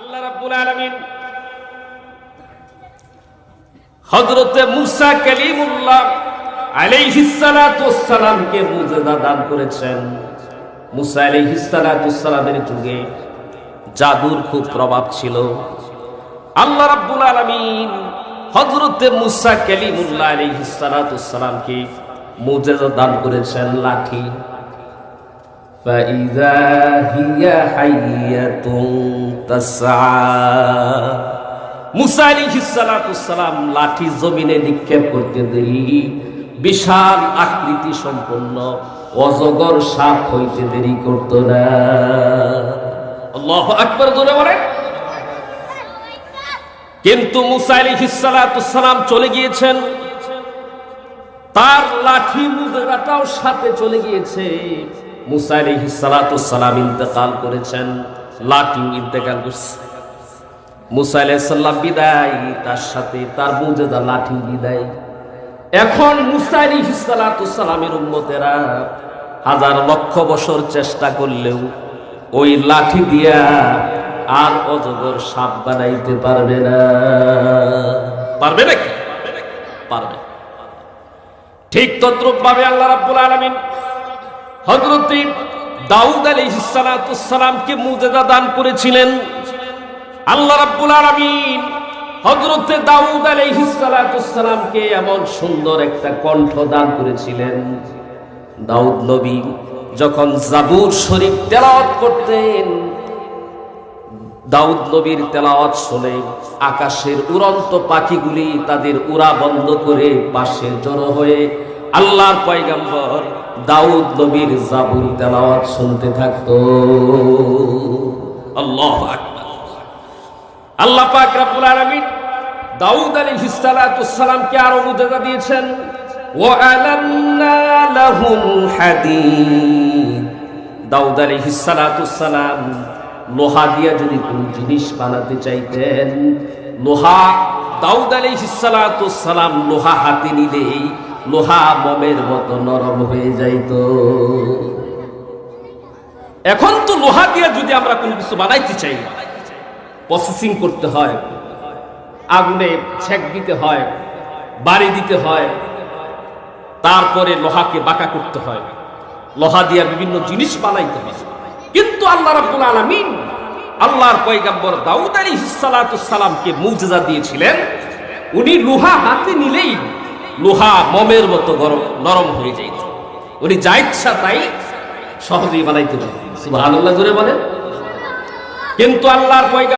আল্লাহ রাব্বুল আলামিন হযরতে মুসা কালিমুল্লাহ আলাইহিস সালাতু ওয়াস সালামকে মুজিজা দান করেছেন। মুসা আলাইহিস সালাতু ওয়াস সালামের যুগে জাদুর খুব প্রভাব ছিল। আল্লাহ রাব্বুল আলামিন হযরতে মুসা কালিমুল্লাহ আলাইহিস সালাতু ওয়াস সালামকে মুজিজা দান করেছেন লাঠি। فَإِذَا هِيَ حَيَّةٌ تَسْعَى মুসা আলাইহিস সালাতু ওয়াস সালাম লাঠি জমিনে নিক্ষেপ করতে দেরি বিশাল আকৃতি সম্পন্ন অজগর সাপ হইতে দেরি করত না। আল্লাহু আকবার জোরে বলেন। কিন্তু মুসা আলাইহিস সালাতু ওয়াস সালাম চলে গিয়েছেন, তার লাঠি মুজিজাটাও সাথে চলে গিয়েছে। মুসা আলাইহিস সালাতু ওয়াস সালাম ইন্তেকাল করেছেন, লাঠিও ইন্তেকাল করছে। মুসা আলাইহিস সালাম বিদায়, তার সাথে তার মুজিজা লাঠি বিদায়। এখন মুসা আলাইহিস সালাতু ওয়াস সালামের উম্মতেরা হাজার লক্ষ বছর চেষ্টা করলেও ওই লাঠি দিয়া আর অজগর সাপ বানাইতে পারবে না। পারবে নাকি? পারবে। ঠিক তদ্রূপ ভাবে আল্লাহ রাব্বুল আলামিন হযরত দাউদ আলাইহিস সালাতু ওয়াস সালামকে মুজিজা দান করেছিলেন। আল্লাহ রাব্বুল আলামিন হযরত দাউদ আলাইহিস সালাতু ওয়াস সালামকে এমন সুন্দর একটা কণ্ঠ দান করেছিলেন। দাউদ নবী যখন জাবুর শরীফ তেলাওয়াত করতেন, দাউদ নবীর তেলাওয়াত শুনে আকাশের উড়ন্ত পাখিগুলি তাদের উড়া বন্ধ করে পাশে জড়ো হয়ে আল্লাহর পয়গম্বর দাউদ নবীর জাবুর তেলাওয়াত শুনতে থাকতো। আল্লাহু আকবার। আল্লাহ পাক রব্বুল আলামিন দাউদ আলাইহিস সালাতু ওয়াস সালামকে আরো মুজিজা দিয়েছেন। ওয়া আলান্না লাহুল হাদীদ। দাউদ আলাইহিস সালাতু ওয়াস সালাম লোহা দিয়া যদি কোন জিনিস বানাতে চাইতেন, লোহা দাউদ আলাইহিস সালাতু ওয়াস সালাম লোহা হাতে নিলেই লোহা মোমের মতো নরম হয়ে যাইত। এখন তো লোহা দিয়ে যদি আমরা কোনো কিছু বানাইতে চাই, প্রসেসিং করতে হয়, আগুনে ছেক দিতে হয়, বাড়ি দিতে হয়, তারপরে লোহাকে বাঁকা করতে হয়, লোহা দিয়ে বিভিন্ন জিনিস বানাইতে হয়। কিন্তু আল্লাহ রাব্বুল আলামিন আল্লাহর পয়গম্বর দাউদ আলাইহিস সালাতু ওয়াস সালামকে মুজিজা দিয়েছিলেন। উনি লোহা হাতে নিলেই লোহা মোমের মতো নরম হয়ে যাইত। উনি যা ইচ্ছা তাই সহজেই বানাইতে পারতেন। সুবহানাল্লাহ জোরে বলেন। কিন্তু আল্লাহর পয়গম্বর